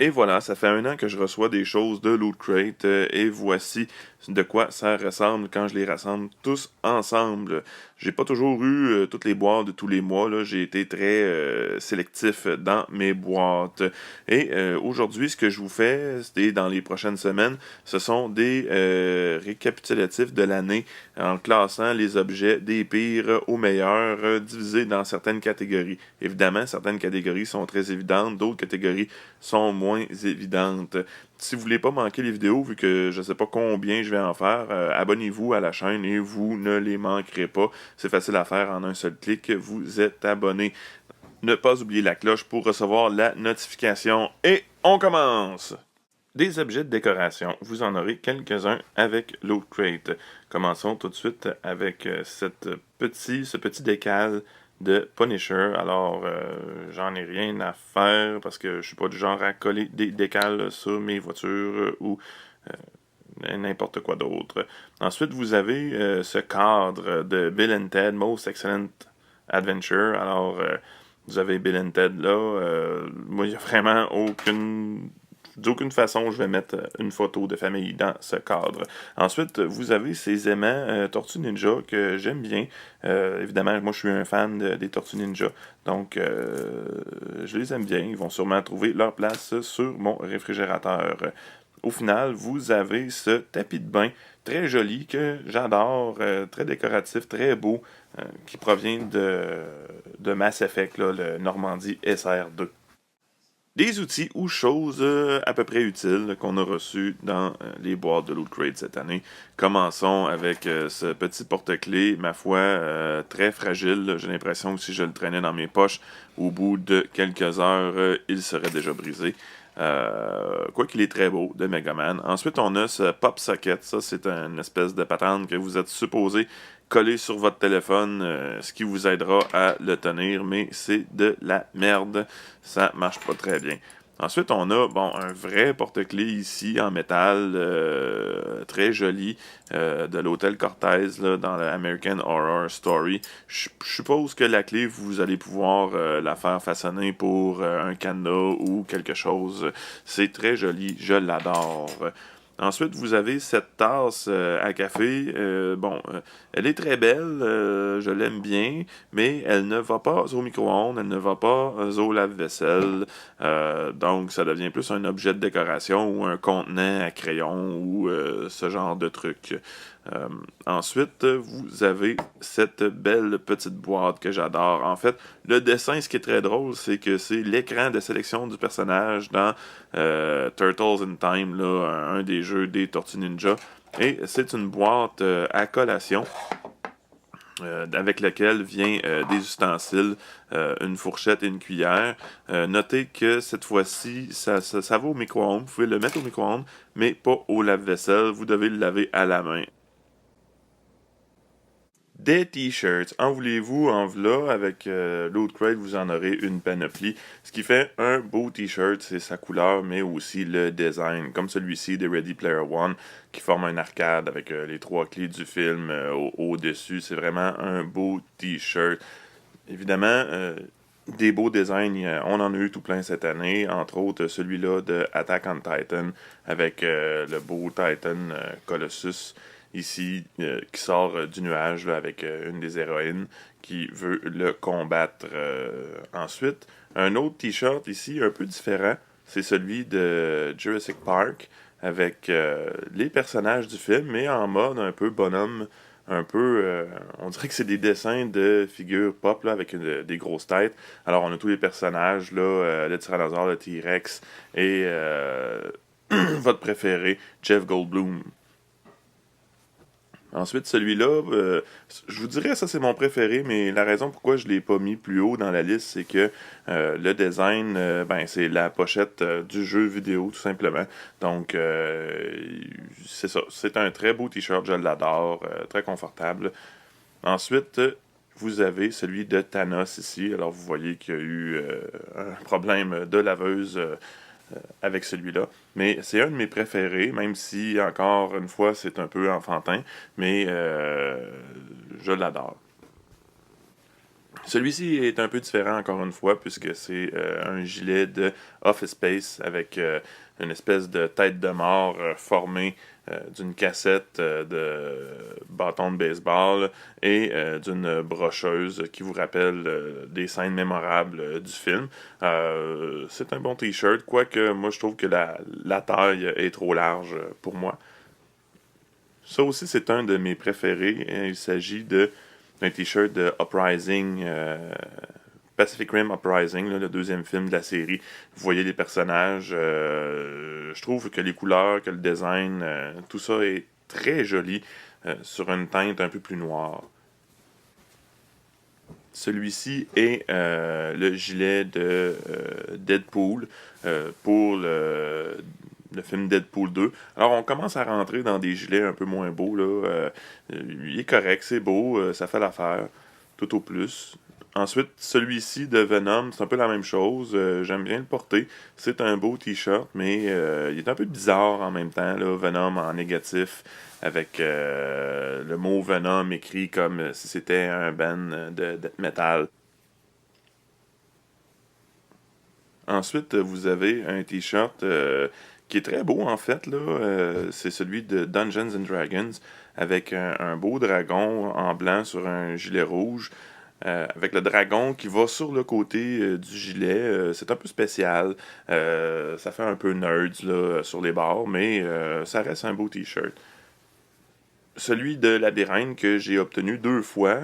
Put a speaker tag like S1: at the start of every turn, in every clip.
S1: Et voilà, ça fait 1 an que je reçois des choses de Loot Crate et voici de quoi ça ressemble quand je les rassemble tous ensemble. J'ai pas toujours eu toutes les boîtes de tous les mois, là. J'ai été très sélectif dans mes boîtes. Et aujourd'hui, ce que je vous fais, et dans les prochaines semaines, ce sont des récapitulatifs de l'année en classant les objets des pires aux meilleurs, divisés dans certaines catégories. Évidemment, certaines catégories sont très évidentes, d'autres catégories sont moins évidentes. Si vous voulez pas manquer les vidéos, vu que je sais pas combien je vais en faire, abonnez-vous à la chaîne et vous ne les manquerez pas. C'est facile à faire en un seul clic. Vous êtes abonné. Ne pas oublier la cloche pour recevoir la notification. Et on commence! Des objets de décoration. Vous en aurez quelques-uns avec Loot Crate. Commençons tout de suite avec ce petit décal de Punisher. Alors, j'en ai rien à faire parce que je suis pas du genre à coller des décals sur mes voitures ou n'importe quoi d'autre. Ensuite, vous avez ce cadre de Bill and Ted Most Excellent Adventure. Alors, vous avez Bill and Ted là. Moi, il n'y a vraiment d'aucune façon je vais mettre une photo de famille dans ce cadre. Ensuite, vous avez ces aimants Tortues Ninja que j'aime bien. Évidemment, moi je suis un fan des Tortues Ninja, donc je les aime bien. Ils vont sûrement trouver leur place sur mon réfrigérateur. Au final, vous avez ce tapis de bain très joli que j'adore, très décoratif, très beau, qui provient de Mass Effect, là, le Normandie SR2. Des outils ou choses à peu près utiles qu'on a reçus dans les boîtes de Loot Crate cette année. Commençons avec ce petit porte-clés, ma foi, très fragile. J'ai l'impression que si je le traînais dans mes poches, au bout de quelques heures, il serait déjà brisé. Quoi qu'il est très beau, de Megaman. Ensuite, on a ce Pop Socket. Ça, c'est une espèce de patente que vous êtes supposé coller sur votre téléphone, ce qui vous aidera à le tenir, mais c'est de la merde. Ça marche pas très bien. Ensuite, on a un vrai porte-clés ici en métal, très joli, de l'hôtel Cortez là, dans l'American Horror Story. Je suppose que la clé, vous allez pouvoir la faire façonner pour un cadenas ou quelque chose. C'est très joli, je l'adore. Ensuite, vous avez cette tasse à café. Elle est très belle, je l'aime bien, mais elle ne va pas au micro-ondes, elle ne va pas au lave-vaisselle. Donc, ça devient plus un objet de décoration ou un contenant à crayon ou ce genre de truc. Ensuite, vous avez cette belle petite boîte que j'adore. En fait, le dessin, ce qui est très drôle, c'est que c'est l'écran de sélection du personnage dans Turtles in Time, là, un des jeux des Tortues Ninja. Et c'est une boîte à collation avec laquelle vient des ustensiles, une fourchette et une cuillère. Notez que cette fois-ci, ça va au micro-ondes. Vous pouvez le mettre au micro-ondes, mais pas au lave-vaisselle. Vous devez le laver à la main. Des t-shirts. En voulez-vous, en v'là, avec Loot Crate, vous en aurez une panoplie. Ce qui fait un beau t-shirt, c'est sa couleur, mais aussi le design. Comme celui-ci de Ready Player One, qui forme un arcade avec les 3 clés du film au-dessus. C'est vraiment un beau t-shirt. Évidemment, des beaux designs, on en a eu tout plein cette année, entre autres celui-là de Attack on Titan, avec le beau Titan Colossus ici, qui sort du nuage là, avec une des héroïnes qui veut le combattre. Ensuite, un autre t-shirt ici, un peu différent, c'est celui de Jurassic Park, avec les personnages du film, mais en mode un peu bonhomme, un peu, on dirait que c'est des dessins de figures pop là, avec des grosses têtes. Alors on a tous les personnages, là, le tyrannosaure, le T-Rex et votre préféré, Jeff Goldblum. Ensuite, celui-là, je vous dirais, ça c'est mon préféré, mais la raison pourquoi je ne l'ai pas mis plus haut dans la liste, c'est que le design, c'est la pochette du jeu vidéo, tout simplement. Donc, c'est ça. C'est un très beau t-shirt, je l'adore, très confortable. Ensuite, vous avez celui de Thanos ici. Alors, vous voyez qu'il y a eu un problème de laveuse avec celui-là. Mais c'est un de mes préférés, même si, encore une fois, c'est un peu enfantin, mais je l'adore. Celui-ci est un peu différent encore une fois puisque c'est un gilet de Office Space avec une espèce de tête de mort formée d'une cassette de bâton de baseball et d'une brocheuse qui vous rappelle des scènes mémorables du film. C'est un bon t-shirt, quoique moi je trouve que la taille est trop large pour moi. Ça aussi, c'est un de mes préférés. Il s'agit d'un t-shirt de Uprising, Pacific Rim Uprising, là, le deuxième film de la série. Vous voyez les personnages. Je trouve que les couleurs, que le design, tout ça est très joli sur une teinte un peu plus noire. Celui-ci est le gilet de Deadpool pour le film Deadpool 2. Alors, on commence à rentrer dans des gilets un peu moins beaux, là. Il est correct, c'est beau, ça fait l'affaire, tout au plus. Ensuite, celui-ci de Venom, c'est un peu la même chose. J'aime bien le porter. C'est un beau t-shirt, mais il est un peu bizarre en même temps, là. Venom en négatif, avec le mot Venom écrit comme si c'était un band de death metal. Ensuite, vous avez un t-shirt qui est très beau en fait, là. C'est celui de Dungeons and Dragons avec un beau dragon en blanc sur un gilet rouge. Avec le dragon qui va sur le côté du gilet. C'est un peu spécial. Ça fait un peu nerds là, sur les bords, mais ça reste un beau t-shirt. Celui de Labyrinthe que j'ai obtenu 2 fois.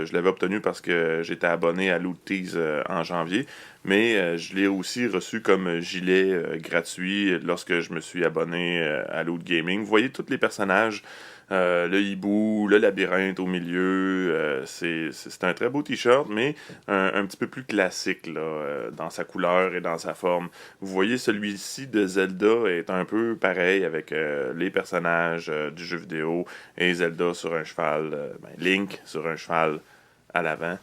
S1: Je l'avais obtenu parce que j'étais abonné à Loot Tease en janvier, mais je l'ai aussi reçu comme gilet gratuit lorsque je me suis abonné à Loot Gaming. Vous voyez tous les personnages, le hibou, le labyrinthe au milieu. C'est un très beau t-shirt, mais un petit peu plus classique là, dans sa couleur et dans sa forme. Vous voyez, celui-ci de Zelda est un peu pareil avec les personnages du jeu vidéo et Zelda sur un cheval, Link sur un cheval à l'avant.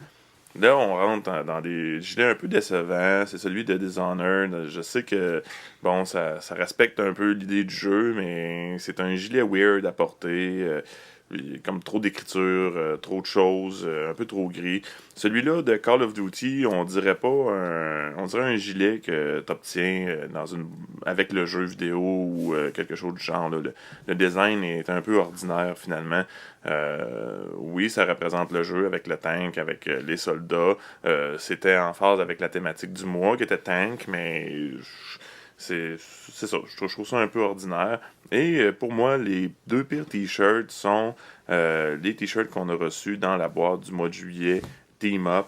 S1: Là, on rentre dans des gilets un peu décevants. C'est celui de Dishonored. Je sais que, bon, ça respecte un peu l'idée du jeu, mais c'est un gilet weird à porter. Comme trop d'écriture, trop de choses, un peu trop gris. Celui-là de Call of Duty, on dirait pas on dirait un gilet que t'obtiens avec le jeu vidéo ou quelque chose du genre, là. Le design est un peu ordinaire finalement. Oui, ça représente le jeu avec le tank, avec les soldats. C'était en phase avec la thématique du mois qui était tank, mais c'est ça. Je trouve ça un peu ordinaire. Et pour moi, les 2 pires t-shirts sont les t-shirts qu'on a reçus dans la boîte du mois de juillet Team Up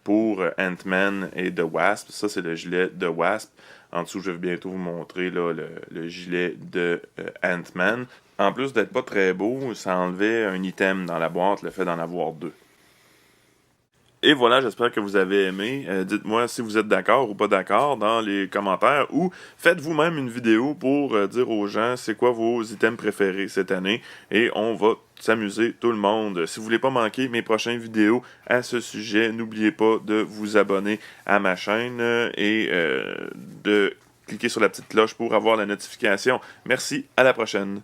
S1: pour Ant-Man et The Wasp. Ça, c'est le gilet de Wasp. En dessous, je vais bientôt vous montrer là, le gilet de Ant-Man. En plus d'être pas très beau, ça enlevait un item dans la boîte, le fait d'en avoir 2. Et voilà, j'espère que vous avez aimé. Dites-moi si vous êtes d'accord ou pas d'accord dans les commentaires ou faites vous-même une vidéo pour dire aux gens c'est quoi vos items préférés cette année et on va s'amuser tout le monde. Si vous voulez pas manquer mes prochaines vidéos à ce sujet, n'oubliez pas de vous abonner à ma chaîne et de cliquer sur la petite cloche pour avoir la notification. Merci, à la prochaine.